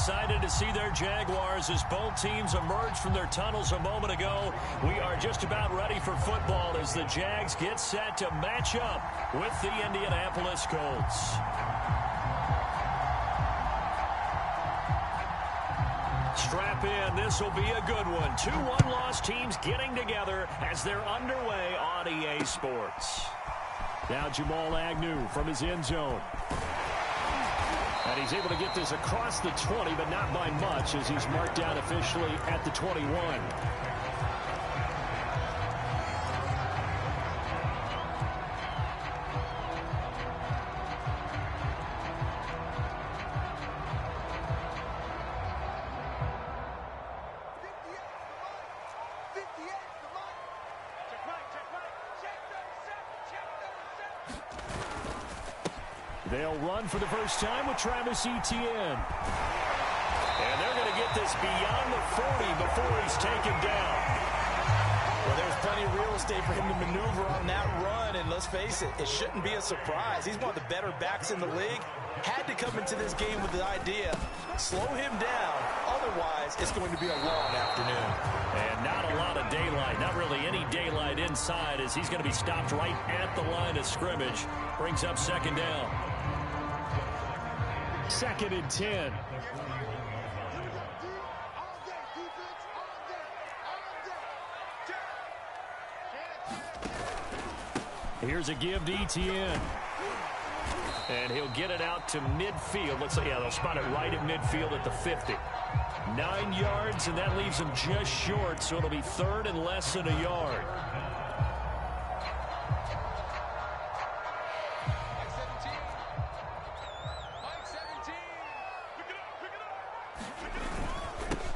excited to see their Jaguars as both teams emerge from their tunnels a moment ago. We are just about ready for football as the Jags get set to match up with the Indianapolis Colts. Strap in. This will be a good one. Two one-loss teams getting together as they're underway on EA Sports. Now Jamal Agnew from his end zone. And he's able to get this across the 20, but not by much as he's marked down officially at the 21. They'll run for the first time with Travis Etienne. And they're going to get this beyond the 40 before he's taken down. Well, there's plenty of real estate for him to maneuver on that run, and let's face it, it shouldn't be a surprise. He's one of the better backs in the league. Had to come into this game with the idea, slow him down, otherwise it's going to be a long afternoon. And not a lot of daylight, not really any daylight inside as he's going to be stopped right at the line of scrimmage. Brings up second down. 2nd and 10. Here's a give to Etienne. And he'll get it out to midfield. Looks like, yeah, they'll spot it right at midfield at the 50. 9 yards, and that leaves him just short, so it'll be 3rd and less than a yard.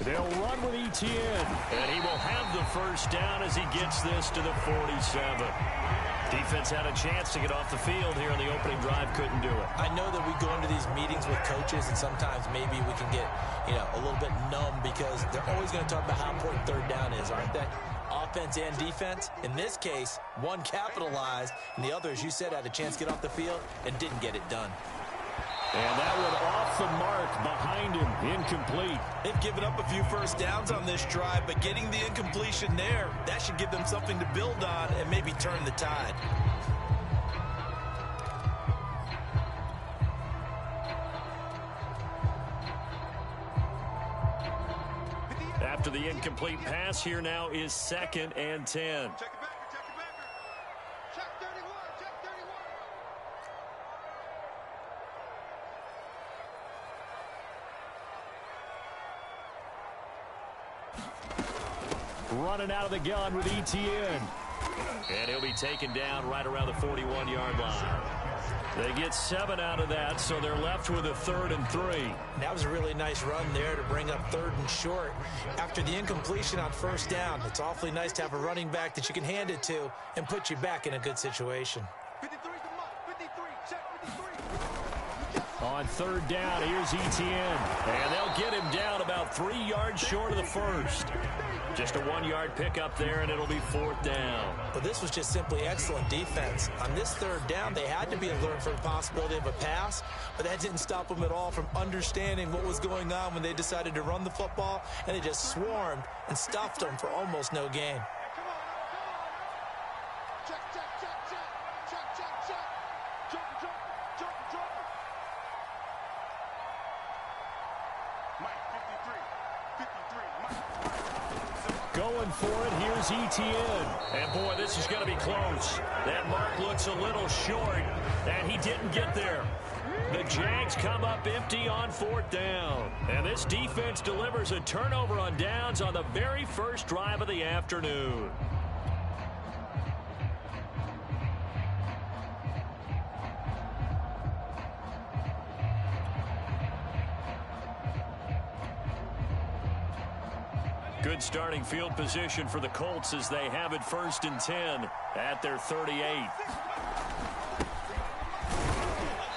They'll run with Etienne, and he will have the first down as he gets this to the 47. Defense had a chance to get off the field here in the opening drive, couldn't do it. I know that we go into these meetings with coaches, and sometimes maybe we can get, a little bit numb because they're always going to talk about how important 3rd down is, aren't they? Offense and defense. In this case, one capitalized, and the other, as you said, had a chance to get off the field and didn't get it done. And that one off the mark behind him, incomplete. They've given up a few first downs on this drive, but getting the incompletion there, that should give them something to build on and maybe turn the tide. After the incomplete pass, here now is 2nd and 10. Running out of the gun with Etienne. And he'll be taken down right around the 41-yard line. They get 7 out of that, so they're left with a 3rd and 3. That was a really nice run there to bring up 3rd and short. After the incompletion on 1st down, it's awfully nice to have a running back that you can hand it to and put you back in a good situation. 53 to Mike. 53. Check 53. On 3rd down, here's Etienne. And they'll get him down about 3 yards short of the first. Just a 1-yard pickup there, and it'll be 4th down. But this was just simply excellent defense. On this 3rd down, they had to be alert for the possibility of a pass, but that didn't stop them at all from understanding what was going on when they decided to run the football, and they just swarmed and stuffed them for almost no gain. Check, check, check, check. Check, check, check. Jump. Mike, 53. 53, Mike. Going for it, here's Etienne. And boy, this is going to be close. That mark looks a little short, and he didn't get there. The Jags come up empty on 4th down. And this defense delivers a turnover on downs on the very first drive of the afternoon. Good starting field position for the Colts as they have it 1st and 10 at their 38.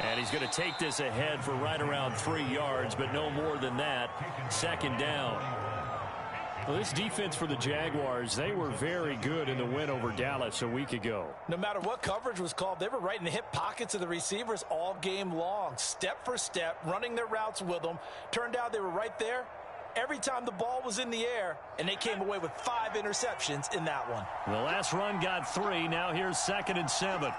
And he's going to take this ahead for right around 3 yards, but no more than that. 2nd down. Well, this defense for the Jaguars, they were very good in the win over Dallas a week ago. No matter what coverage was called, they were right in the hip pockets of the receivers all game long, step for step, running their routes with them. Turned out they were right there every time the ball was in the air, and they came away with 5 interceptions in that one. The last run got 3. Now here's 2nd and 7.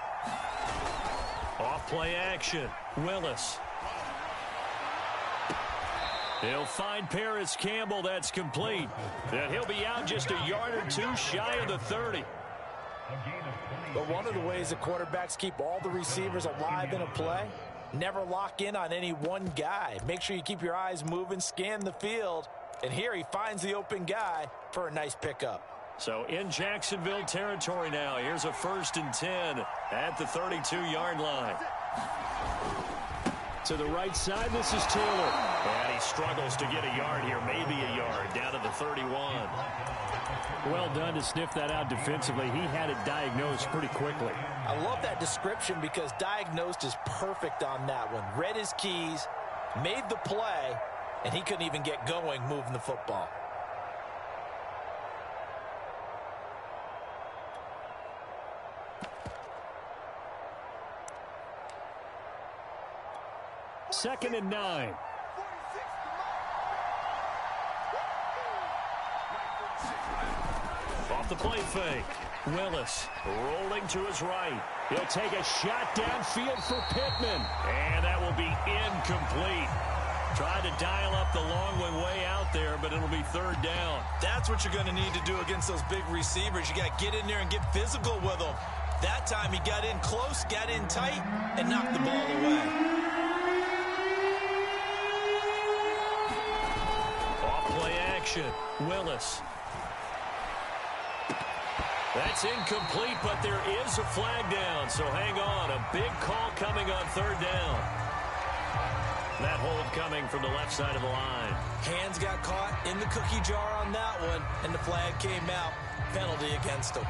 Off play action. Willis. He'll find Paris Campbell. That's complete. And he'll be out just a yard or 2 shy of the 30. But one of the ways the quarterbacks keep all the receivers alive in a play, never lock in on any one guy. Make sure you keep your eyes moving, scan the field. And here he finds the open guy for a nice pickup. So in Jacksonville territory now. Here's a 1st and 10 at the 32-yard line. To the right side, this is Taylor. And he struggles to get a yard here, maybe a yard, down to the 31. Well done to sniff that out defensively. He had it diagnosed pretty quickly. I love that description because diagnosed is perfect on that one. Read his keys, made the play, and he couldn't even get going moving the football. Second and 9. Off the play fake. Willis rolling to his right. He'll take a shot downfield for Pittman. And that will be incomplete. Tried to dial up the long one way out there, but it'll be 3rd down. That's what you're going to need to do against those big receivers. You got to get in there and get physical with them. That time he got in close, got in tight, and knocked the ball away. Willis. That's incomplete, but there is a flag down, so hang on. A big call coming on 3rd down. That hold coming from the left side of the line. Hands got caught in the cookie jar on that one, and the flag came out. Penalty against him.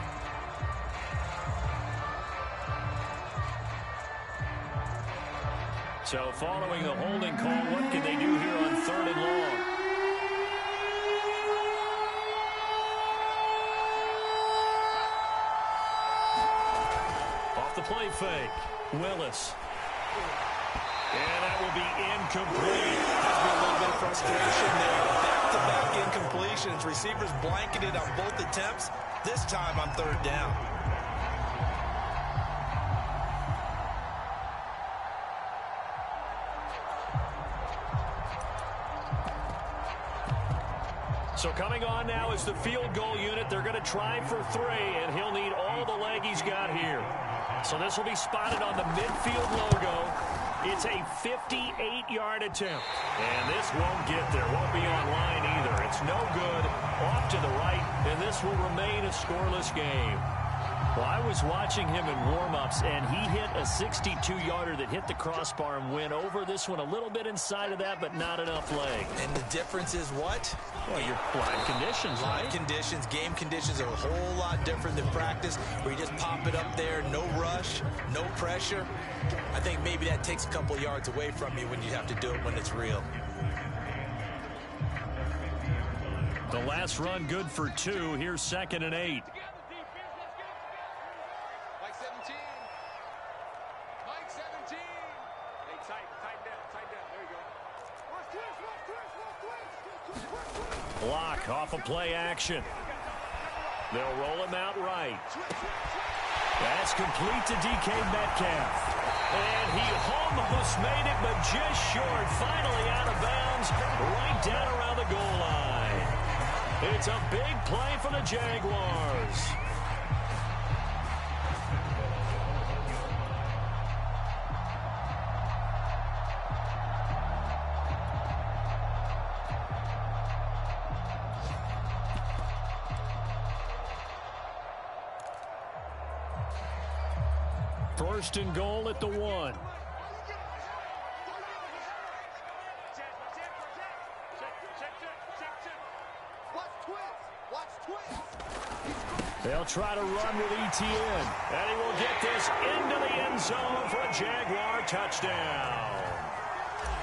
So following the holding call, what can they do here on 3rd and long? The play fake. Willis. And that will be incomplete. There's been a little bit of frustration there. Back-to-back incompletions. Receivers blanketed on both attempts. This time on 3rd down. So coming on now is the field goal unit. They're going to try for 3, and he'll need all the leg he's got here. So this will be spotted on the midfield logo. It's a 58-yard attempt. And this won't get there. Won't be on line either. It's no good. Off to the right, and this will remain a scoreless game. Well, I was watching him in warm-ups, and he hit a 62-yarder that hit the crossbar and went over this one a little bit inside of that, but not enough leg. And the difference is what? Well, your live conditions, right? Live conditions, game conditions are a whole lot different than practice, where you just pop it up there, no rush, no pressure. I think maybe that takes a couple yards away from you when you have to do it when it's real. The last run good for 2. Here's 2nd and 8. Block off of play action. They'll roll him out right. That's complete to DK Metcalf. And he almost made it, but just short. Finally out of bounds, right down around the goal line. It's a big play for the Jaguars. First and goal at the 1. They'll try to run with Etienne. And he will get this into the end zone for a Jaguar touchdown.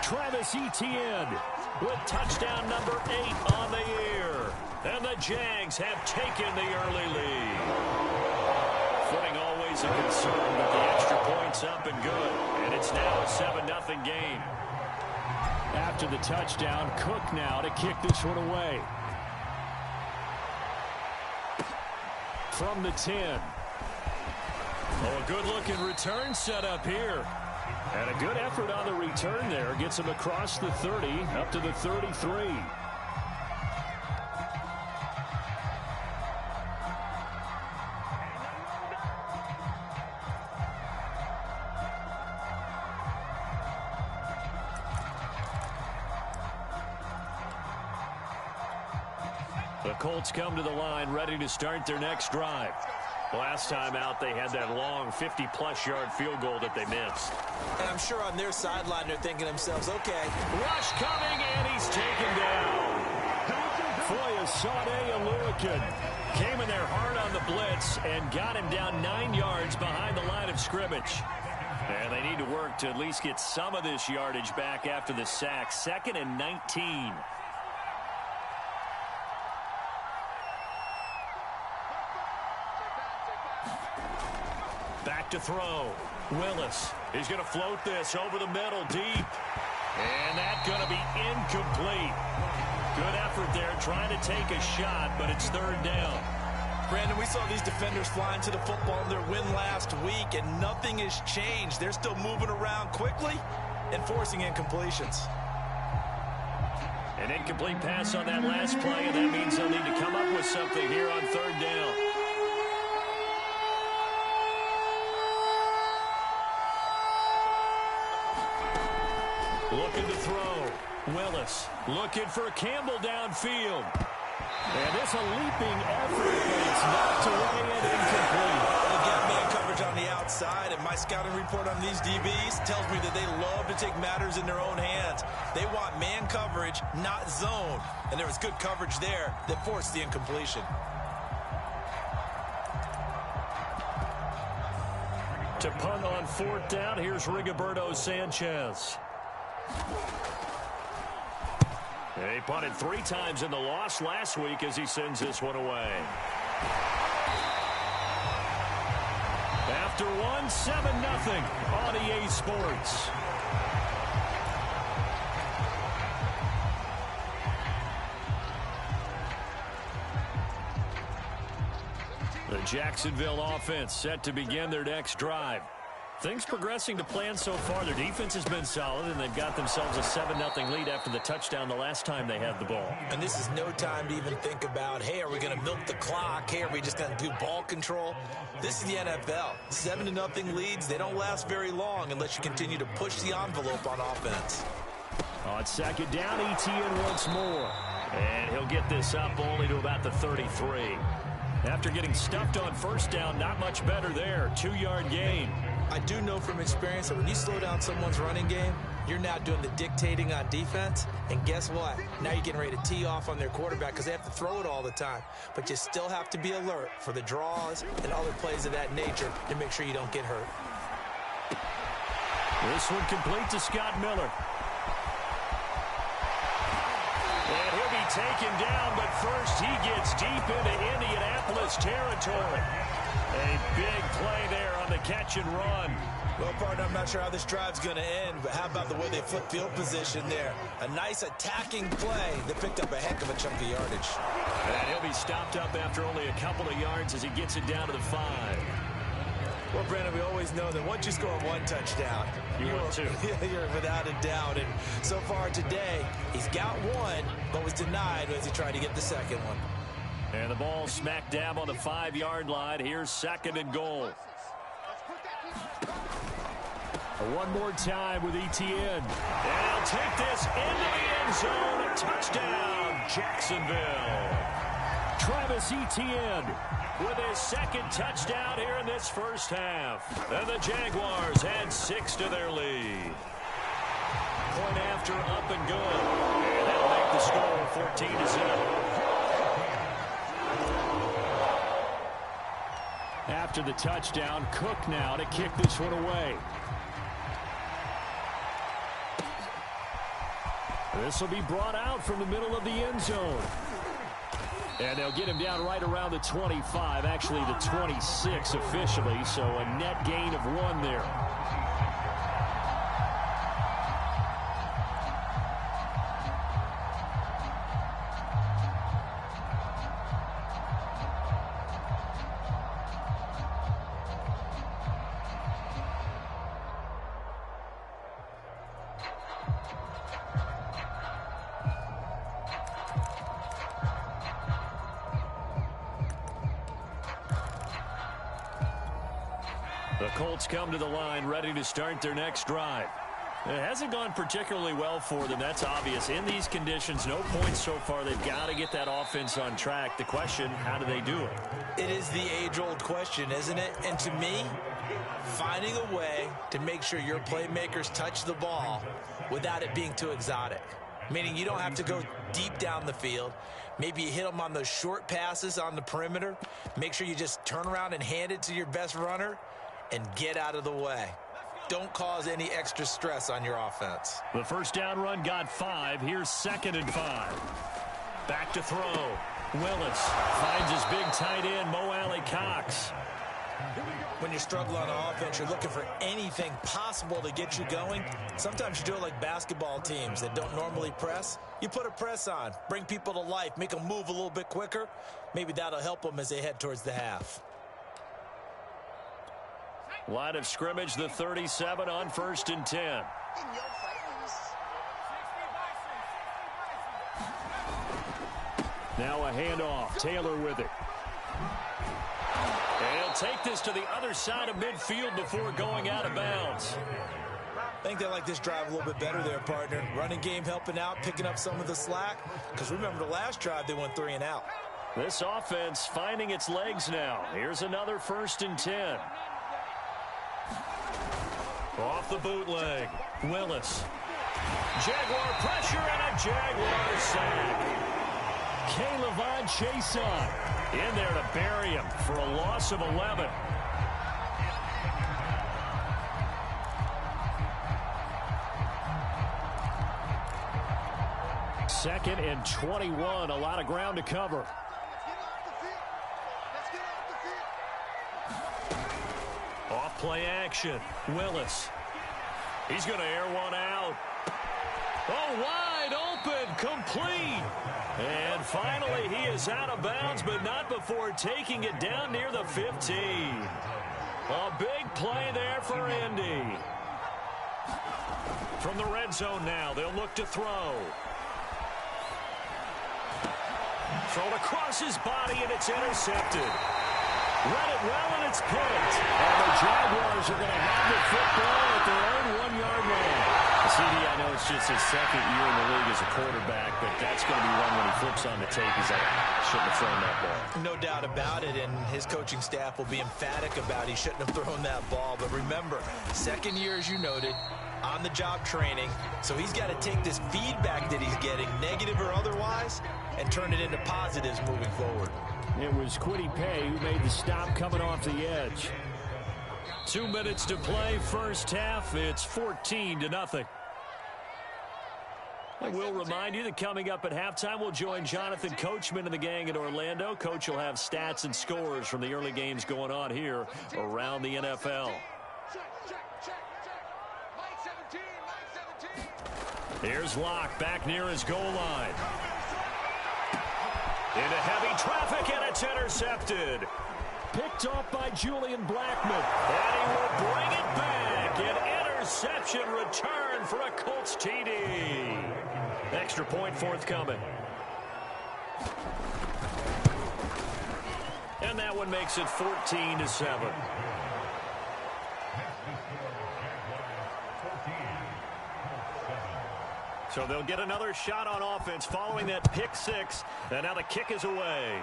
Travis Etienne with touchdown number 8 on the year. And the Jags have taken the early lead. Footing always a concern, but the extra point's up and good. And it's now a 7-0 game. After the touchdown, Cook now to kick this one away. From the 10. Oh, a good-looking return set up here. And a good effort on the return there. Gets him across the 30, up to the 33. The Colts come to the line, ready to start their next drive. Last time out, they had that long 50-plus yard field goal that they missed. And I'm sure on their sideline, they're thinking to themselves, okay. Rush coming, and he's taken down. Foyesade Oluokun came in there hard on the blitz and got him down 9 yards behind the line of scrimmage. And they need to work to at least get some of this yardage back after the sack. 2nd and 19. Back to throw. Willis. He's going to float this over the middle deep. And that's going to be incomplete. Good effort there trying to take a shot, but it's 3rd down. Brandon, we saw these defenders flying to the football in their win last week, and nothing has changed. They're still moving around quickly and forcing incompletions. An incomplete pass on that last play, and that means they'll need to come up with something here on 3rd down. Looking to throw. Willis looking for Campbell downfield. And it's a leaping effort, but it's knocked away and incomplete. Again, man coverage on the outside, and my scouting report on these DBs tells me that they love to take matters in their own hands. They want man coverage, not zone. And there was good coverage there that forced the incompletion. To punt on 4th down, here's Rigoberto Sanchez. He punted 3 times in the loss last week as he sends this one away. After one, 7-0 on EA Sports. The Jacksonville offense set to begin their next drive. Things progressing to plan so far. Their defense has been solid, and they've got themselves a 7-0 lead after the touchdown the last time they had the ball. And this is no time to even think about, hey, are we going to milk the clock? Hey, are we just going to do ball control? This is the NFL. 7-0 leads, they don't last very long unless you continue to push the envelope on offense. On 2nd down, Etienne once more. And he'll get this up only to about the 33. After getting stuffed on 1st down, not much better there. 2-yard gain. I do know from experience that when you slow down someone's running game, you're now doing the dictating on defense. And guess what? Now you're getting ready to tee off on their quarterback because they have to throw it all the time. But you still have to be alert for the draws and other plays of that nature to make sure you don't get hurt. This one complete to Scott Miller. And he'll be taken down, but first he gets deep into Indianapolis territory. A big play there on the catch and run. Well, partner, I'm not sure how this drive's going to end, but how about the way they flip field position there? A nice attacking play that picked up a heck of a chunk of yardage. And he'll be stopped up after only a couple of yards as he gets it down to the 5. Well, Brandon, we always know that once you score 1 touchdown, you're without a doubt. And so far today, he's got 1, but was denied as he tried to get the 2nd one. And the ball smack dab on the 5-yard line. Here's 2nd and goal. One more time with Etienne. And he'll take this into the end zone. A touchdown, Jacksonville. Travis Etienne with his 2nd touchdown here in this first half. And the Jaguars add 6 to their lead. Point after, up and good. And that'll make the score 14-0. After the touchdown, Cook now to kick this one away. This will be brought out from the middle of the end zone. And they'll get him down right around the 25, actually the 26 officially, so a net gain of 1 there. The Colts come to the line ready to start their next drive. It hasn't gone particularly well for them. That's obvious. In these conditions, no points so far. They've got to get that offense on track. The question, how do they do it? It is the age-old question, isn't it? And to me, finding a way to make sure your playmakers touch the ball without it being too exotic. Meaning you don't have to go deep down the field. Maybe you hit them on those short passes on the perimeter. Make sure you just turn around and hand it to your best runner and get out of the way. Don't cause any extra stress on your offense. The first down run got 5. Here's 2nd and 5. Back to throw. Willis finds his big tight end, Mo Alley-Cox. When you struggle on offense, you're looking for anything possible to get you going. Sometimes you do it like basketball teams that don't normally press. You put a press on, bring people to life, make them move a little bit quicker. Maybe that'll help them as they head towards the half. Line of scrimmage, the 37 on 1st and 10. Now a handoff. Taylor with it. And he'll take this to the other side of midfield before going out of bounds. I think they like this drive a little bit better there, partner. Running game helping out, picking up some of the slack. Because remember the last drive, they went 3 and out. This offense finding its legs now. Here's another 1st and 10. Off the bootleg. Willis. Jaguar pressure and a Jaguar sack. K'Lavon Chaisson in there to bury him for a loss of 11. Second and 21. A lot of ground to cover. Off play action. Willis. He's going to air one out. Oh, wide open. Complete. And finally, he is out of bounds, but not before taking it down near the 15. A big play there for Indy. From the red zone now, they'll look to throw. Thrown across his body, and it's intercepted. Read it well, and it's picked. And the Jaguars are going to have the football at their own 1-yard line. CD, I know it's just his 2nd year in the league as a quarterback, but that's going to be one when he flips on the tape. He's like, I shouldn't have thrown that ball. No doubt about it, and his coaching staff will be emphatic about he shouldn't have thrown that ball. But remember, 2nd year, as you noted, on-the-job training. So he's got to take this feedback that he's getting, negative or otherwise, and turn it into positives moving forward. It was Kwity Paye who made the stop coming off the edge. 2 minutes to play, first half. It's 14-0. I will remind you that coming up at halftime, we'll join Jonathan Coachman and the gang in Orlando. Coach will have stats and scores from the early games going on here around the NFL. Here's Locke back near his goal line. Into heavy traffic, and it's intercepted. Picked off by Julian Blackmon. And he will bring it back. An interception return for a Colts TD. Extra point forthcoming. And that one makes it 14-7. So they'll get another shot on offense following that pick 6. And now the kick is away.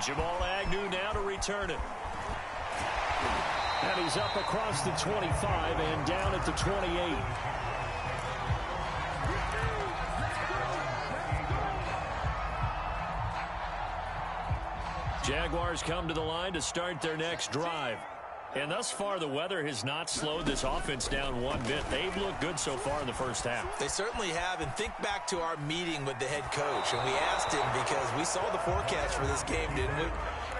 Jamal Agnew now to return it. And he's up across the 25 and down at the 28. Jaguars come to the line to start their next drive. And thus far, the weather has not slowed this offense down one bit. They've looked good so far in the first half. They certainly have. And think back to our meeting with the head coach. And we asked him because we saw the forecast for this game, didn't we?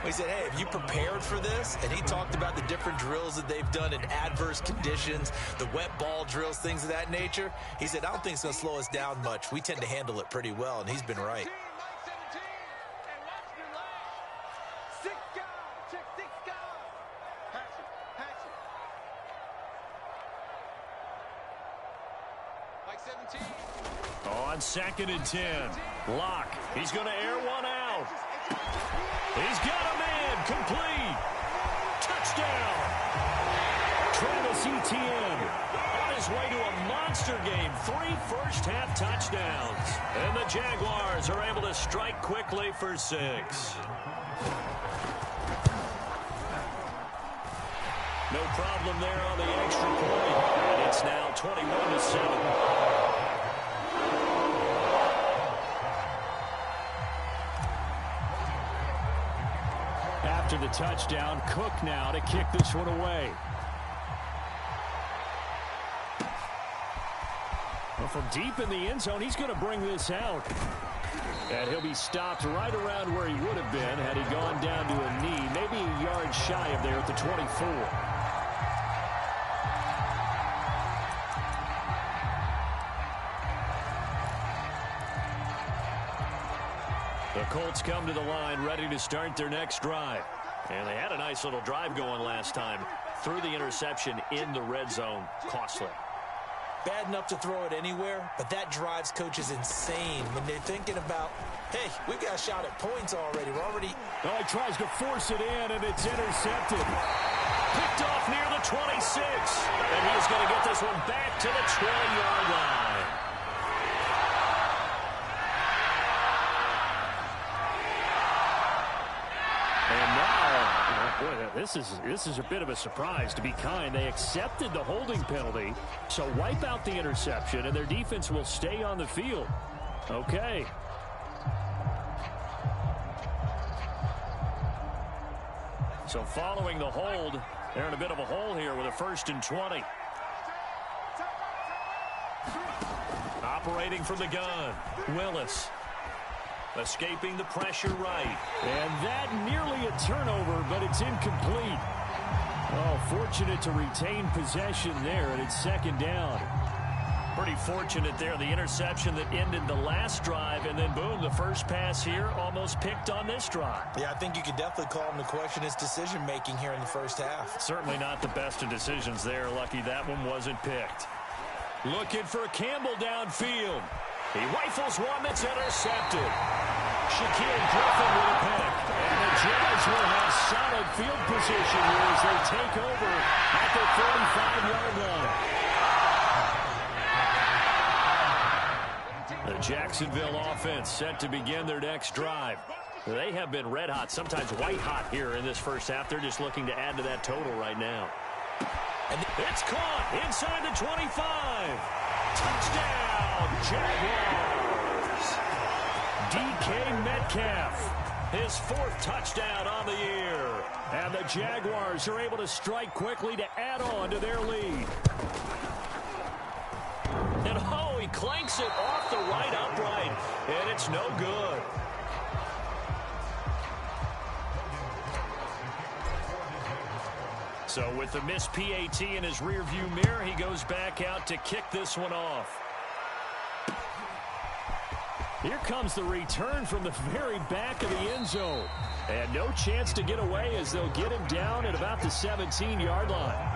We said, hey, have you prepared for this? And he talked about the different drills that they've done in adverse conditions, the wet ball drills, things of that nature. He said, I don't think it's going to slow us down much. We tend to handle it pretty well, and he's been right. On 2nd and 10, Locke. He's going to air one out. He's got a man complete. Touchdown. Travis Etienne on his way to a monster game. 3 first-half touchdowns. And the Jaguars are able to strike quickly for 6. No problem there on the extra point. And it's now 21-7. After the touchdown, Cook now to kick this one away. Well, from deep in the end zone, he's going to bring this out. And he'll be stopped right around where he would have been had he gone down to a knee, maybe a yard shy of there at the 24. The Colts come to the line ready to start their next drive. And they had a nice little drive going last time. Threw the interception in the red zone. Costly. Bad enough to throw it anywhere, but that drives coaches insane when they're thinking about, hey, we've got a shot at points already. We're already... Oh, he tries to force it in, and it's intercepted. Picked off near the 26. And he's going to get this one back to the 20-yard line. Boy, this is a bit of a surprise, to be kind. They accepted the holding penalty, so wipe out the interception, and their defense will stay on the field. Okay. So following the hold, they're in a bit of a hole here with a 1st and 20. Operating from the gun, Willis. Escaping the pressure right. And that nearly a turnover, but it's incomplete. Oh, fortunate to retain possession there, and it's 2nd down. Pretty fortunate there, the interception that ended the last drive, and then boom, the first pass here almost picked on this drive. Yeah, I think you could definitely call him to question his decision-making here in the first half. Certainly not the best of decisions there. Lucky that one wasn't picked. Looking for Campbell downfield. He rifles one that's intercepted. Shaquille Griffin with a pick. And the Jags will have solid field position here as they take over at the 45-yard line. The Jacksonville offense set to begin their next drive. They have been red hot, sometimes white hot here in this first half. They're just looking to add to that total right now. And it's caught inside the 25. Touchdown, Jaguars. DK Metcalf, his 4th touchdown on the year. And the Jaguars are able to strike quickly to add on to their lead. And oh, he clanks it off the right upright, and it's no good. So with the missed PAT in his rearview mirror, he goes back out to kick this one off. Here comes the return from the very back of the end zone. And no chance to get away as they'll get him down at about the 17-yard line.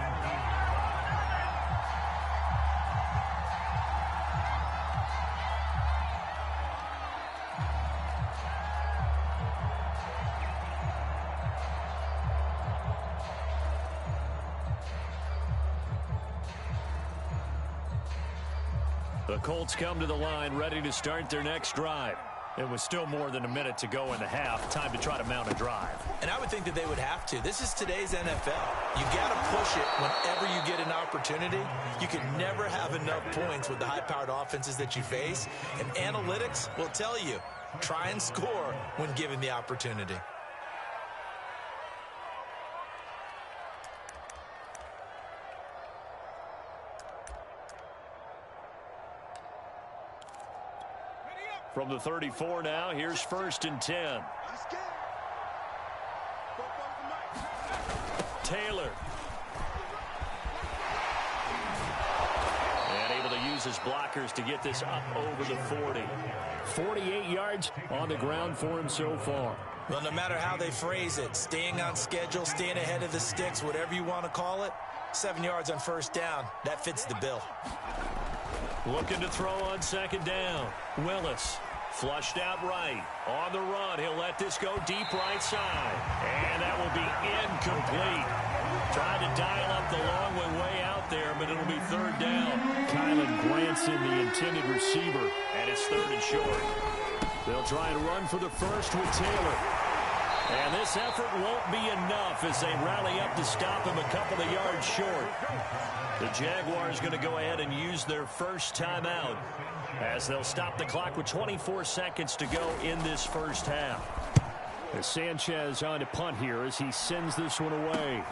The Colts come to the line ready to start their next drive. It was still more than a minute to go in the half. Time to try to mount a drive. And I would think that they would have to. This is today's NFL. You got to push it whenever you get an opportunity. You can never have enough points with the high-powered offenses that you face. And analytics will tell you, try and score when given the opportunity. From the 34 now, here's 1st and 10. Taylor. And able to use his blockers to get this up over the 40. 48 yards on the ground for him so far. Well, no matter how they phrase it, staying on schedule, staying ahead of the sticks, whatever you want to call it, 7 yards on 1st down, that fits the bill. Looking to throw on 2nd down. Willis. Flushed out right. On the run, he'll let this go deep right side. And that will be incomplete. Tried to dial up the long one way out there, but it'll be 3rd down. Kylan Granson, the intended receiver, and it's 3rd and short. They'll try and run for the first with Taylor. And this effort won't be enough as they rally up to stop him a couple of yards short. The Jaguars going to go ahead and use their first timeout as they'll stop the clock with 24 seconds to go in this first half. As Sanchez on to punt here as he sends this one away.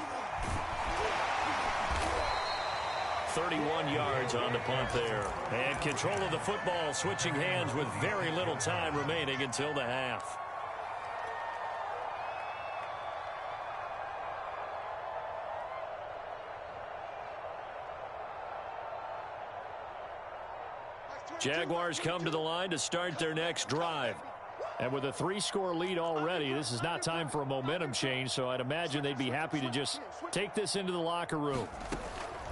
31 yards on the punt there. And control of the football switching hands with very little time remaining until the half. Jaguars come to the line to start their next drive. And with a 3-score lead already, this is not time for a momentum change, so I'd imagine they'd be happy to just take this into the locker room.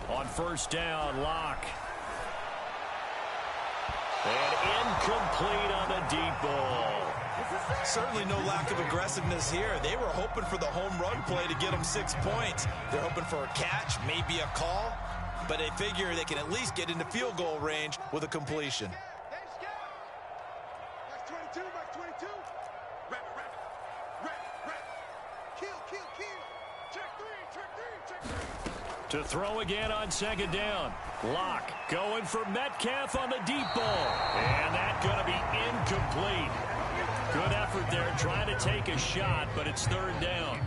On 1st down, Locke. And incomplete on the deep ball. Certainly no lack of aggressiveness here. They were hoping for the home run play to get them 6 points. They're hoping for a catch, maybe a call. But they figure they can at least get into field goal range with a completion. To throw again on 2nd down. Locke going for Metcalf on the deep ball. And that's going to be incomplete. Good effort there trying to take a shot, but it's 3rd down.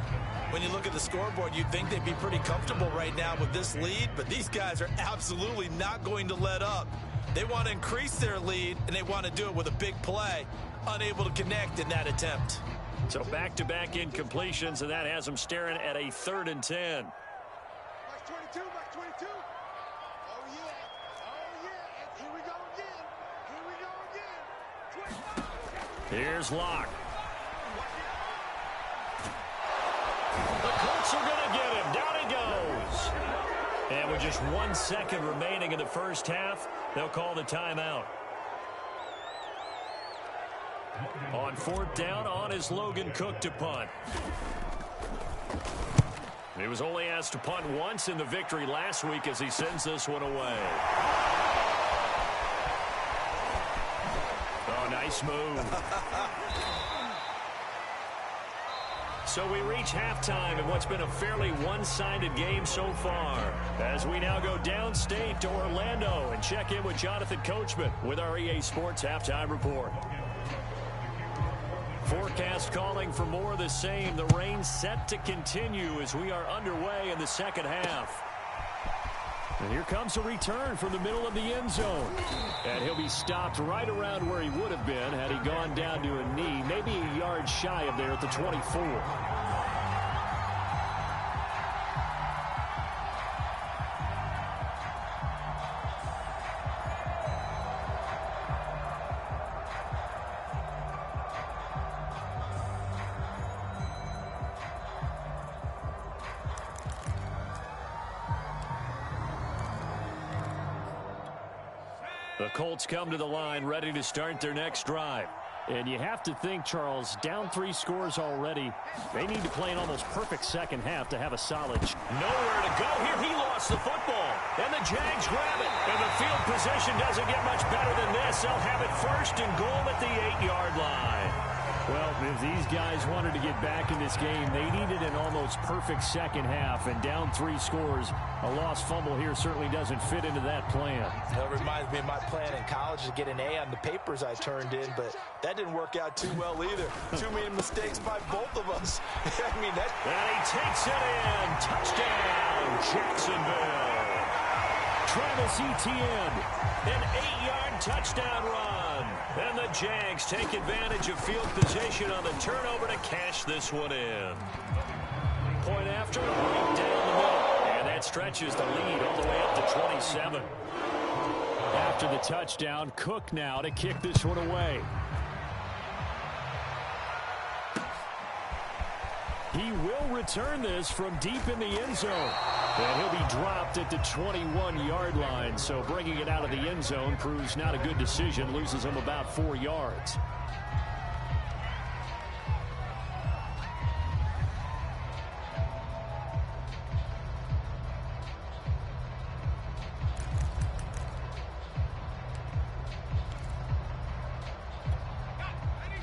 When you look at the scoreboard, you'd think they'd be pretty comfortable right now with this lead, but these guys are absolutely not going to let up. They want to increase their lead, and they want to do it with a big play. Unable to connect in that attempt. So back-to-back incompletions, and that has them staring at a 3rd and 10. Here's Locke. The Colts are going to get him. Down he goes. And with just 1 second remaining in the first half, they'll call the timeout. On 4th down, on is Logan Cook to punt. He was only asked to punt once in the victory last week as he sends this one away. Oh, nice move. So we reach halftime in what's been a fairly one-sided game so far. As we now go downstate to Orlando and check in with Jonathan Coachman with our EA Sports Halftime Report. Forecast calling for more of the same. The rain set to continue as we are underway in the second half. And here comes a return from the middle of the end zone. And he'll be stopped right around where he would have been had he gone down to a knee, maybe a yard shy of there at the 24. The Colts come to the line ready to start their next drive. And you have to think, Charles, down 3 scores already. They need to play an almost perfect second half to have a solid. Nowhere to go here. He lost the football. And the Jags grab it. And the field position doesn't get much better than this. They'll have it 1st and goal at the 8-yard line. Well, if these guys wanted to get back in this game, they needed an almost perfect second half. And down 3 scores, a lost fumble here certainly doesn't fit into that plan. That reminds me of my plan in college to get an A on the papers I turned in, but that didn't work out too well either. Too many mistakes by both of us. I mean, and he takes it in. Touchdown, Jacksonville. Travis Etienne, an 8-yard touchdown run. And the Jags take advantage of field position on the turnover to cash this one in. Point after, right down the middle. And that stretches the lead all the way up to 27. After the touchdown, Cook now to kick this one away. He will return this from deep in the end zone. And he'll be dropped at the 21-yard line. So bringing it out of the end zone proves not a good decision. Loses him about 4 yards.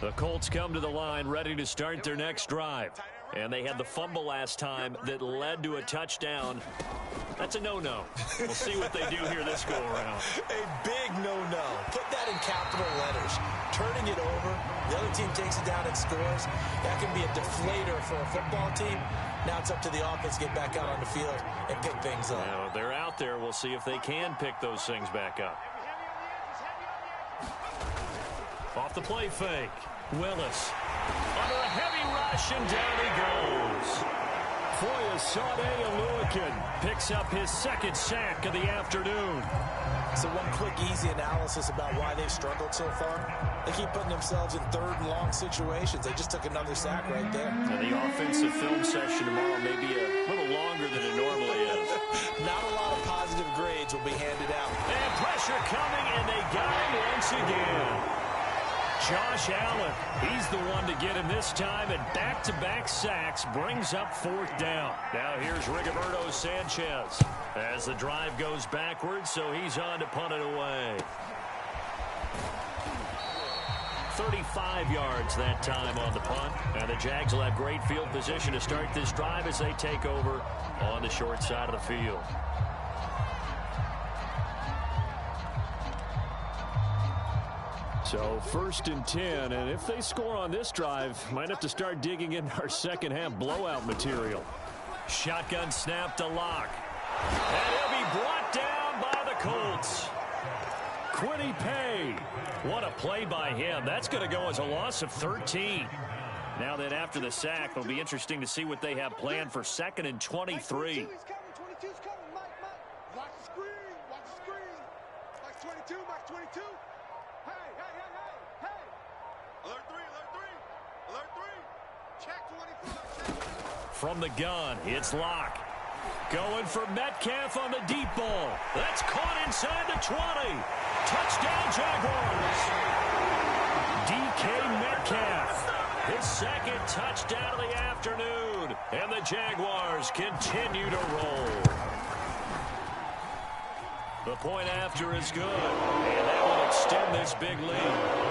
The Colts come to the line ready to start their next drive. And they had the fumble last time that led to a touchdown. That's a no-no. We'll see what they do here this go-around. A big no-no. Put that in capital letters. Turning it over, the other team takes it down and scores. That can be a deflator for a football team. Now it's up to the offense to get back out on the field and pick things up. Now, they're out there. We'll see if they can pick those things back up. Off the play fake. Willis under a heavy rush, and down he goes. Foyesade Oluokun picks up his second sack of the afternoon. So one quick, easy analysis about why they've struggled so far. They keep putting themselves in third and long situations. They just took another sack right there. And the offensive film session tomorrow may be a little longer than it normally is. Not a lot of positive grades will be handed out. And pressure coming, and they got him once again. Josh Allen, he's the one to get him this time, and back-to-back sacks brings up fourth down. Now here's Rigoberto Sanchez as the drive goes backwards, so he's on to punt it away. 35 yards that time on the punt, and the Jags will have great field position to start this drive as they take over on the short side of the field. So 1st and 10, and if they score on this drive, might have to start digging in our second half blowout material. Shotgun snap to Locke. And he'll be brought down by the Colts. Kwity Paye. What a play by him. That's going to go as a loss of 13. Now that after the sack, it'll be interesting to see what they have planned for 2nd and 23. 22's coming. Mike. Watch the screen. Watch the screen. Mike 22. Mike 22. Hey. Alert 3. Check 24. From the gun, it's Locke. Going for Metcalf on the deep ball. That's caught inside the 20. Touchdown, Jaguars. DK Metcalf. His second touchdown of the afternoon. And the Jaguars continue to roll. The point after is good. And that will extend this big lead.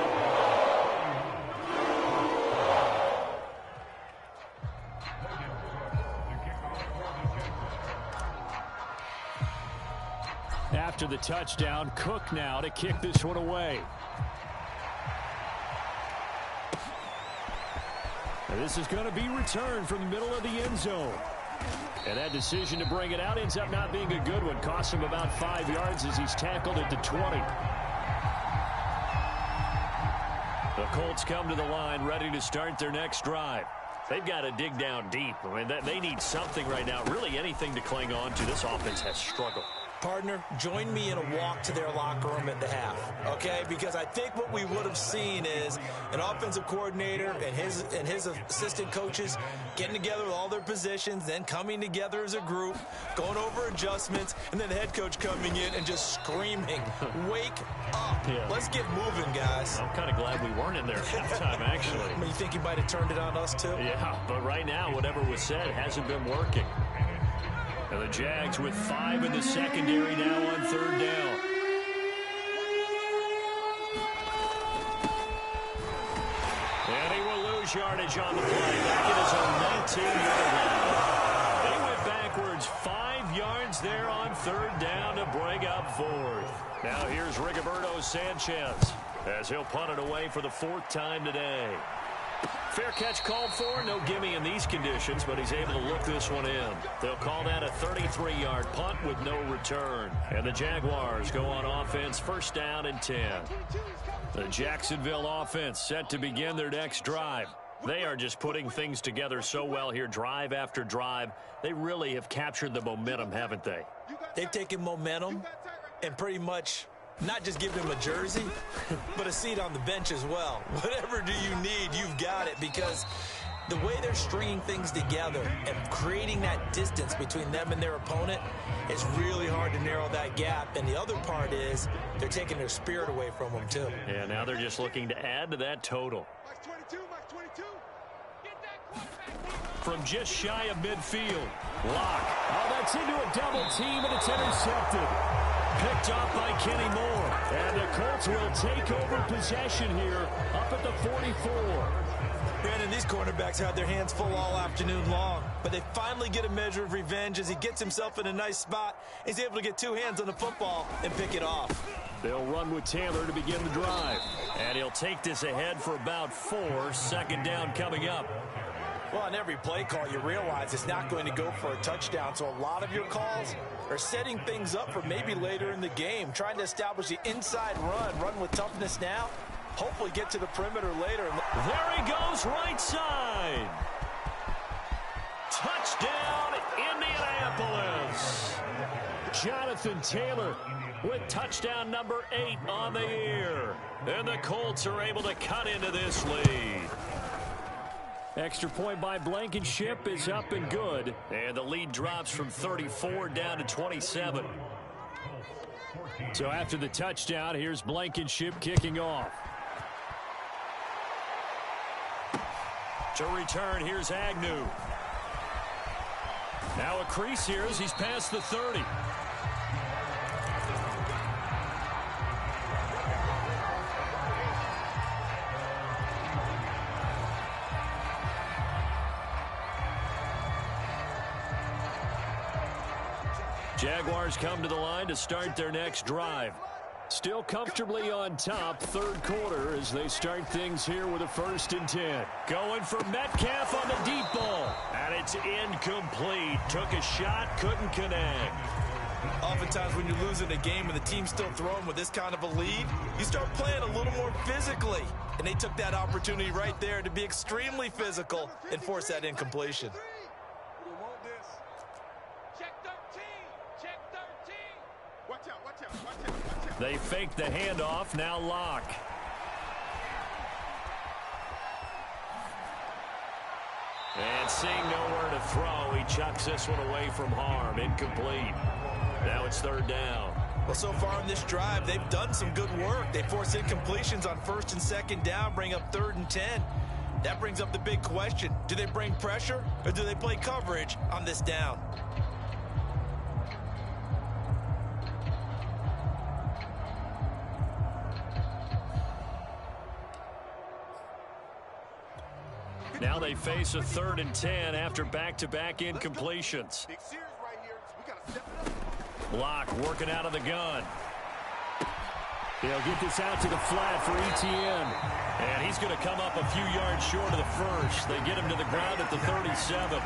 After the touchdown, Cook now to kick this one away. And this is going to be returned from the middle of the end zone. And that decision to bring it out ends up not being a good one. Costs him about 5 yards as he's tackled at the 20. The Colts come to the line ready to start their next drive. They've got to dig down deep. I mean, they need something right now, really anything to cling on to. This offense has struggled. Partner, join me in a walk to their locker room at the half, okay? Because I think what we would have seen is an offensive coordinator and his assistant coaches getting together with all their positions, then coming together as a group, going over adjustments, and then the head coach coming in and just screaming, wake up. Yeah. Let's get moving, guys. I'm kind of glad we weren't in there at halftime, actually. I mean, you think he might have turned it on us, too? Yeah, but right now, whatever was said hasn't been working. And the Jags with 5 in the secondary now on 3rd down. And he will lose yardage on the play. Back at his own 19-yard line. They went backwards 5 yards there on 3rd down to bring up 4th. Now here's Rigoberto Sanchez as he'll punt it away for the 4th time today. Fair catch called for. No gimme in these conditions, but he's able to look this one in. They'll call that a 33-yard punt with no return. And the Jaguars go on offense, first down and 10. The Jacksonville offense set to begin their next drive. They are just putting things together so well here, drive after drive. They really have captured the momentum, haven't they? They've taken momentum and pretty much not just given him a jersey, but a seat on the bench as well. Whatever do you need, you've got it, because the way they're stringing things together and creating that distance between them and their opponent, it's really hard to narrow that gap. And the other part is they're taking their spirit away from them, too. Yeah, now they're just looking to add to that total. From just shy of midfield, Locke. Oh, that's into a double team, and it's intercepted. Picked off by Kenny Moore. And the Colts will take over possession here up at the 44. Brandon, these cornerbacks had their hands full all afternoon long, but they finally get a measure of revenge as he gets himself in a nice spot. He's able to get two hands on the football and pick it off. They'll run with Taylor to begin the drive. And he'll take this ahead for about 4. Second down coming up. Well, on every play call, you realize it's not going to go for a touchdown, so a lot of your calls are setting things up for maybe later in the game, trying to establish the inside run with toughness now, hopefully get to the perimeter later. There he goes, right side. Touchdown, Indianapolis. Jonathan Taylor with touchdown number 8 on the year. And the Colts are able to cut into this lead. Extra point by Blankenship is up and good. And the lead drops from 34 down to 27. So after the touchdown, here's Blankenship kicking off. To return, here's Agnew. Now a crease here as he's past the 30. Jaguars come to the line to start their next drive. Still comfortably on top, third quarter, as they start things here with a 1st and 10. Going for Metcalf on the deep ball. And it's incomplete. Took a shot, couldn't connect. Oftentimes when you're losing a game and the team's still throwing with this kind of a lead, you start playing a little more physically. And they took that opportunity right there to be extremely physical and force that incompletion. They fake the handoff, now Locke. And seeing nowhere to throw, he chucks this one away from harm. Incomplete. Now it's 3rd down. Well, so far in this drive, they've done some good work. They forced incompletions on 1st and 2nd down, bring up 3rd and 10. That brings up the big question. Do they bring pressure or do they play coverage on this down? Now they face a 3rd and 10 after back-to-back incompletions. Locke working out of the gun. He'll get this out to the flat for Etienne. And he's going to come up a few yards short of the first. They get him to the ground at the 37.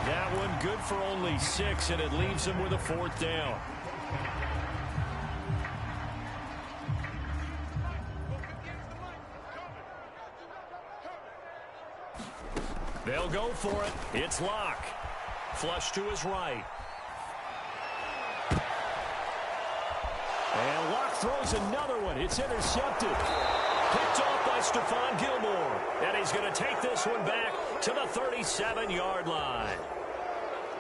That one good for only 6, and it leaves him with a 4th down. They'll go for it. It's Locke. Flush to his right. And Locke throws another one. It's intercepted. Picked off by Stephon Gilmore. And he's going to take this one back to the 37-yard line.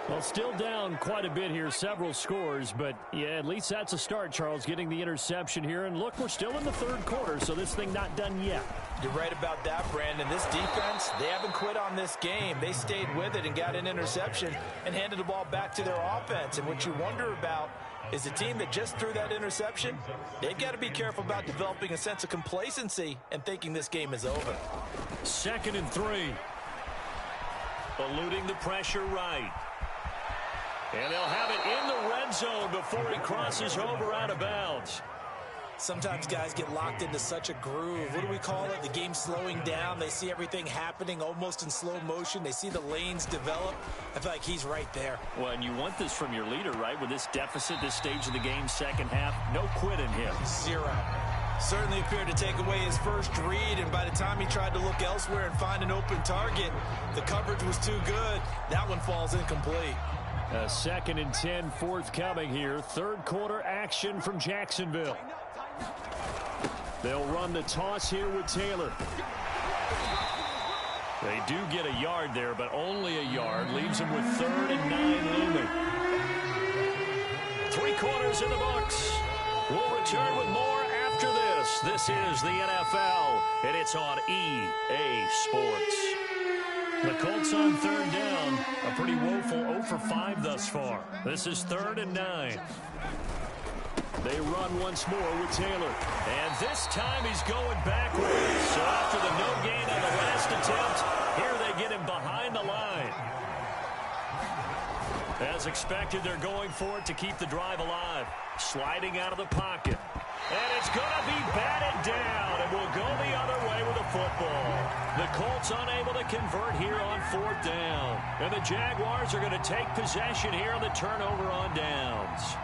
Well, still down quite a bit here, several scores, but yeah, at least that's a start, Charles, getting the interception here. And look, we're still in the 3rd quarter, so this thing not done yet. You're right about that, Brandon. This defense, they haven't quit on this game. They stayed with it and got an interception and handed the ball back to their offense. And what you wonder about is the team that just threw that interception, they've got to be careful about developing a sense of complacency and thinking this game is over. 2nd and 3. Eluding the pressure right. And they'll have it in the red zone before he crosses over out of bounds. Sometimes guys get locked into such a groove. What do we call it? The game slowing down. They see everything happening almost in slow motion. They see the lanes develop. I feel like he's right there. Well, and you want this from your leader, right? With this deficit, this stage of the game, second half, no quit in him. Zero. Certainly appeared to take away his first read, and by the time he tried to look elsewhere and find an open target, the coverage was too good. That one falls incomplete. A 2nd and 10 forthcoming here. Third quarter action from Jacksonville. They'll run the toss here with Taylor. They do get a yard there, but only a yard. Leaves them with 3rd and 9 looming. 3 quarters in the books. We'll return with more after this. This is the NFL, and it's on EA Sports. The Colts on 3rd down. A pretty woeful 0 for 5 thus far. This is 3rd and 9. They run once more with Taylor. And this time he's going backwards. So after the no gain on the last attempt, here they get him behind the line. As expected, they're going for it to keep the drive alive. Sliding out of the pocket. And it's going to be batted down. And will go the other way with the football. The Colts unable to convert here on 4th down. And the Jaguars are going to take possession here on the turnover on downs.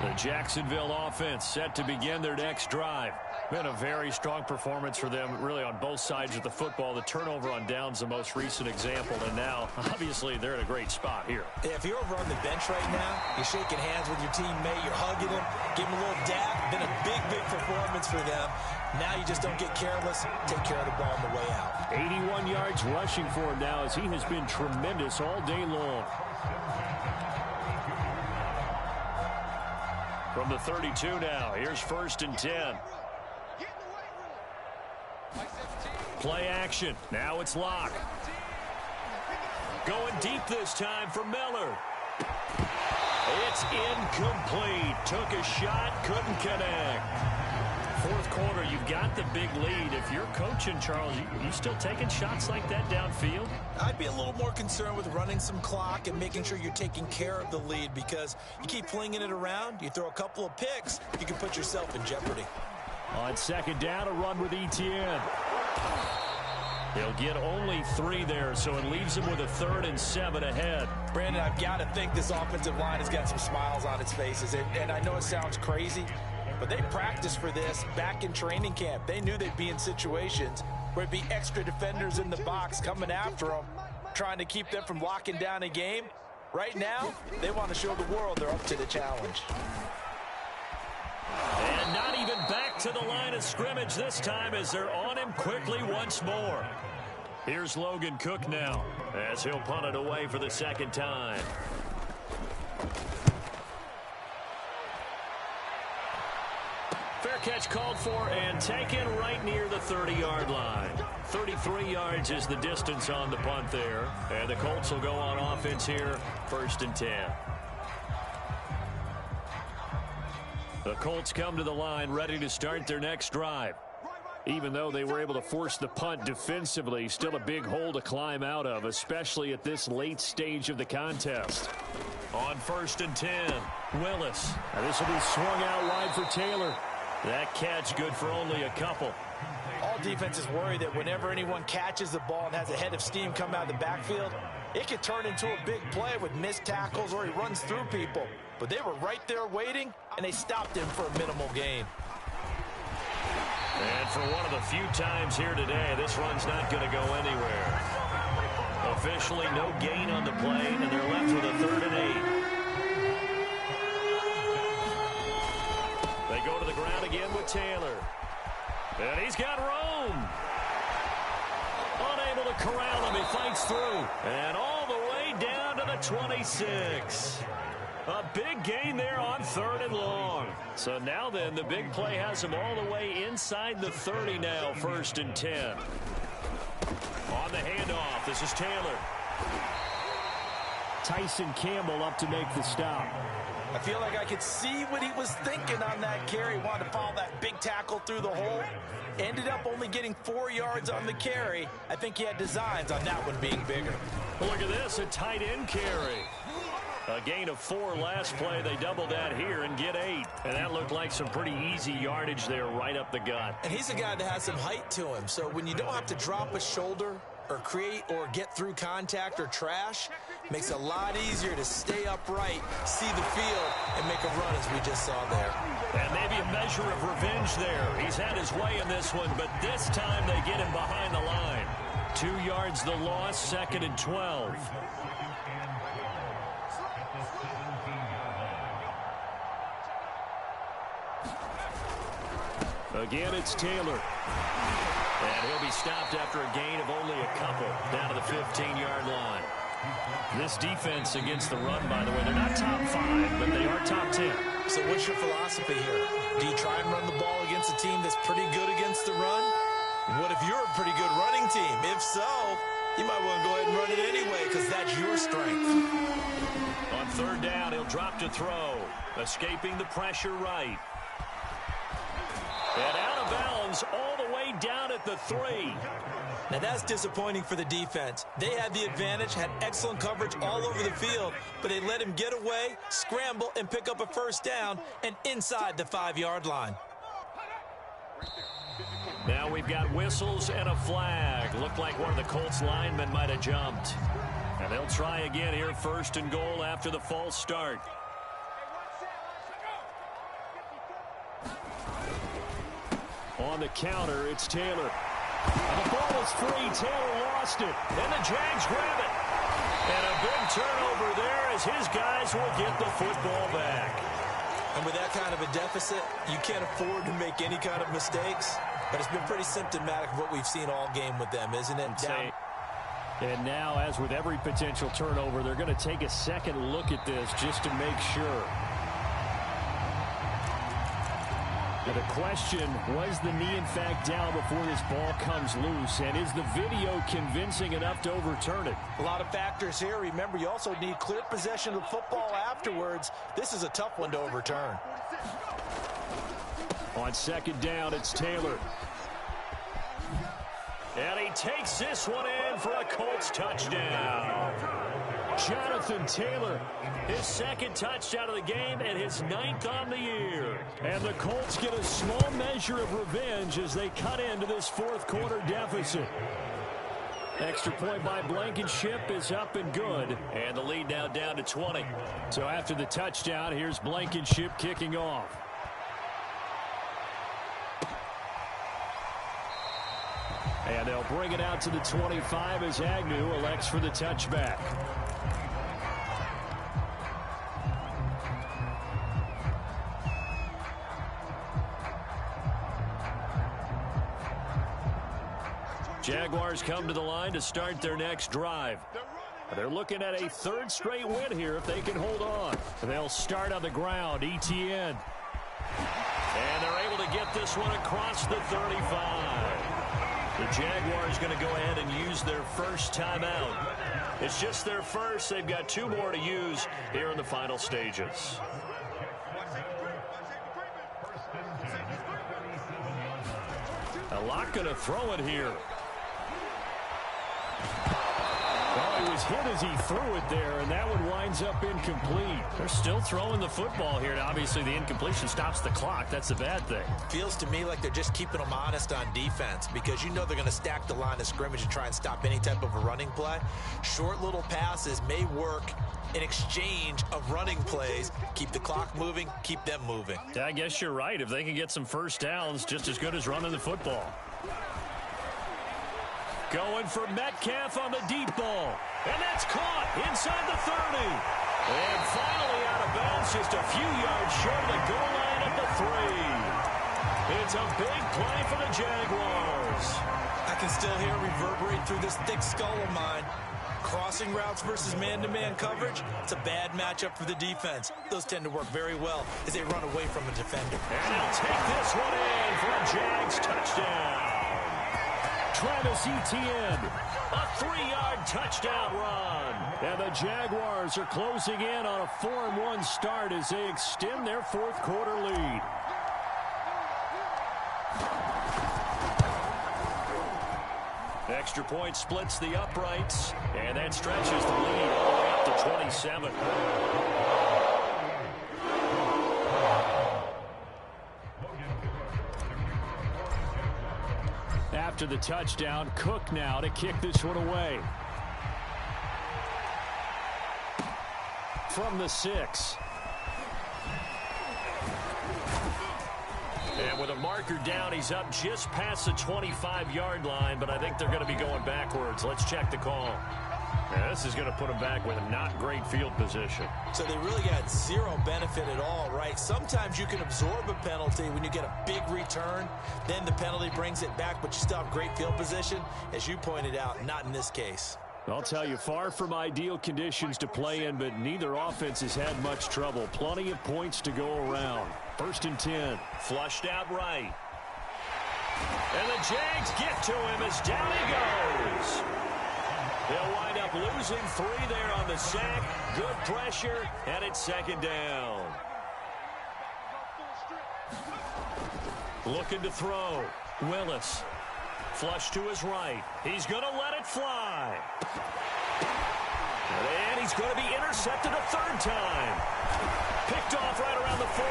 The Jacksonville offense set to begin their next drive. Been a very strong performance for them, really, on both sides of the football. The turnover on downs, the most recent example, and now, obviously, they're in a great spot here. If you're over on the bench right now, you're shaking hands with your teammate, you're hugging him, giving him a little dab. Been a big, big performance for them. Now you just don't get careless. Take care of the ball on the way out. 81 yards rushing for him now, as he has been tremendous all day long. From the 32 now, here's 1st and 10. Play action. Now it's Locke. Going deep this time for Miller. It's incomplete. Took a shot, couldn't connect. 4th quarter, you've got the big lead. If you're coaching, Charles, you still taking shots like that downfield? I'd be a little more concerned with running some clock and making sure you're taking care of the lead, because you keep flinging it around, you throw a couple of picks, you can put yourself in jeopardy. On 2nd down, a run with Etienne. He'll get only 3 there, so it leaves him with a 3rd and 7 ahead. Brandon, I've got to think this offensive line has got some smiles on its faces, and I know it sounds crazy, but they practiced for this back in training camp. They knew they'd be in situations where it'd be extra defenders in the box coming after them, trying to keep them from locking down a game. Right now, they want to show the world they're up to the challenge. And not even back to the line of scrimmage this time, as they're on him quickly once more. Here's Logan Cook now, as he'll punt it away for the 2nd time. Fair catch called for and taken right near the 30-yard line. 33 yards is the distance on the punt there. And the Colts will go on offense here, 1st and 10. The Colts come to the line ready to start their next drive. Even though they were able to force the punt defensively, still a big hole to climb out of, especially at this late stage of the contest. On 1st and 10, Willis. And this will be swung out wide for Taylor. That catch good for only a couple. All defenses worry that whenever anyone catches the ball and has a head of steam come out of the backfield, it could turn into a big play with missed tackles or he runs through people. But they were right there waiting, and they stopped him for a minimal gain. And for one of the few times here today, this run's not going to go anywhere. Officially no gain on the play, and they're left with a 3rd and 8. They go to the ground again with Taylor. And he's got Rome. Unable to corral him. He fights through. And all the way down to the 26. A big gain there on 3rd and long. So now then, the big play has him all the way inside the 30 now, 1st and 10. On the handoff, this is Taylor. Tyson Campbell up to make the stop. I feel like I could see what he was thinking on that carry. Wanted to follow that big tackle through the hole. Ended up only getting 4 yards on the carry. I think he had designs on that one being bigger. Well, look at this, a tight end carry. A gain of 4 last play. They double that here and get 8. And that looked like some pretty easy yardage there right up the gut. And he's a guy that has some height to him. So when you don't have to drop a shoulder or create or get through contact or trash, makes it a lot easier to stay upright, see the field, and make a run as we just saw there. And maybe a measure of revenge there. He's had his way in this one, but this time they get him behind the line. 2 yards the loss, 2nd and 12. Again, it's Taylor. And he'll be stopped after a gain of only a couple down to the 15-yard line. This defense against the run, by the way, they're not top 5, but they are top 10. So what's your philosophy here? Do you try and run the ball against a team that's pretty good against the run? What if you're a pretty good running team? If so, you might want to go ahead and run it anyway because that's your strength. On 3rd down, he'll drop to throw. Escaping the pressure right. And out of bounds all the way down at the 3. Now that's disappointing for the defense. They had the advantage, had excellent coverage all over the field, but they let him get away, scramble, and pick up a 1st down and inside the 5-yard line. Now we've got whistles and a flag. Looked like one of the Colts linemen might have jumped. And they'll try again here, 1st and goal after the false start. On the counter, it's Taylor. And the ball is free. Taylor lost it. And the Jags grab it. And a big turnover there as his guys will get the football back. And with that kind of a deficit, you can't afford to make any kind of mistakes. But it's been pretty symptomatic of what we've seen all game with them, isn't it? And now, as with every potential turnover, they're going to take a second look at this just to make sure. Now the question, was the knee in fact down before this ball comes loose? And is the video convincing enough to overturn it? A lot of factors here. Remember, you also need clear possession of the football afterwards. This is a tough one to overturn. On 2nd down, it's Taylor. And he takes this one in for a Colts touchdown. Jonathan Taylor, his 2nd touchdown of the game and his 9th on the year. And the Colts get a small measure of revenge as they cut into this 4th quarter deficit. Extra point by Blankenship is up and good. And the lead now down to 20. So after the touchdown, here's Blankenship kicking off. And they'll bring it out to the 25 as Agnew elects for the touchback. Jaguars come to the line to start their next drive. They're looking at a 3rd straight win here if they can hold on. They'll start on the ground, Etienne. And they're able to get this one across the 35. The Jaguars going to go ahead and use their first timeout. It's just their first. They've got 2 more to use here in the final stages. A lot going to throw it here. Well, he was hit as he threw it there, and that one winds up incomplete. They're still throwing the football here, and obviously the incompletion stops the clock. That's the bad thing. Feels to me like they're just keeping them honest on defense because you know they're going to stack the line of scrimmage and try and stop any type of a running play. Short little passes may work in exchange of running plays. Keep the clock moving, keep them moving. I guess you're right. If they can get some first downs, just as good as running the football. Going for Metcalf on the deep ball. And that's caught inside the 30. And finally out of bounds, just a few yards short of the goal line at the 3. It's a big play for the Jaguars. I can still hear it reverberate through this thick skull of mine. Crossing routes versus man-to-man coverage, it's a bad matchup for the defense. Those tend to work very well as they run away from a defender. And they'll take this one in for a Jags touchdown. Travis Etienne, a 3-yard touchdown run. And the Jaguars are closing in on a 4-1 start as they extend their 4th quarter lead. Extra point splits the uprights, and that stretches the lead all the way up the 27. After the touchdown, Cook now to kick this one away. From the 6. And with a marker down, he's up just past the 25-yard line, but I think they're going to be going backwards. Let's check the call. Yeah, this is going to put him back with a not great field position. So they really got zero benefit at all, right? Sometimes you can absorb a penalty when you get a big return. Then the penalty brings it back, but you still have great field position. As you pointed out, not in this case. I'll tell you, far from ideal conditions to play in, but neither offense has had much trouble. Plenty of points to go around. 1st and 10. Flushed out right. And the Jags get to him as down he goes. They'll wind up losing 3 there on the sack. Good pressure, and it's 2nd down. Looking to throw. Willis. Flush to his right. He's going to let it fly. And he's going to be intercepted a 3rd time. Picked off right around the 43.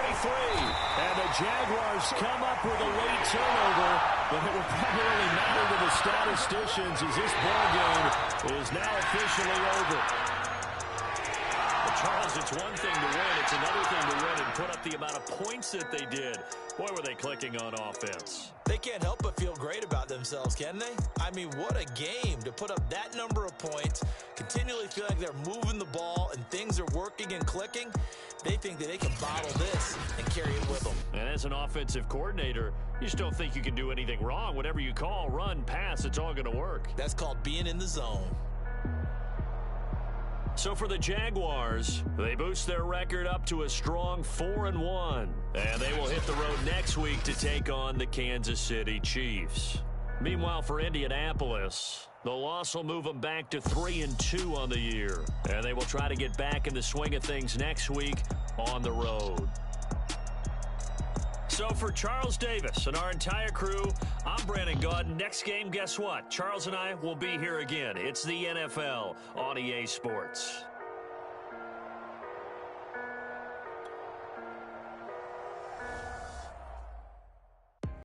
And the Jaguars come up with a late turnover, but it will primarily matter to the statisticians as this ball game is now officially over. Well, Charles, it's one thing to win. It's another thing to win and put up the amount of points that they did. Boy, were they clicking on offense. They can't help but feel great about themselves, can they? I mean, what a game to put up that number of points, continually feel like they're moving the ball and things are working and clicking. They think that they can bottle this and carry it with them. And as an offensive coordinator, you just don't think you can do anything wrong. Whatever you call, run, pass, it's all going to work. That's called being in the zone. So for the Jaguars, they boost their record up to a strong 4-1. And they will hit the road next week to take on the Kansas City Chiefs. Meanwhile, for Indianapolis, the loss will move them back to 3-2 on the year. And they will try to get back in the swing of things next week on the road. So for Charles Davis and our entire crew, I'm Brandon Gaudin. Next game, guess what? Charles and I will be here again. It's the NFL on EA Sports.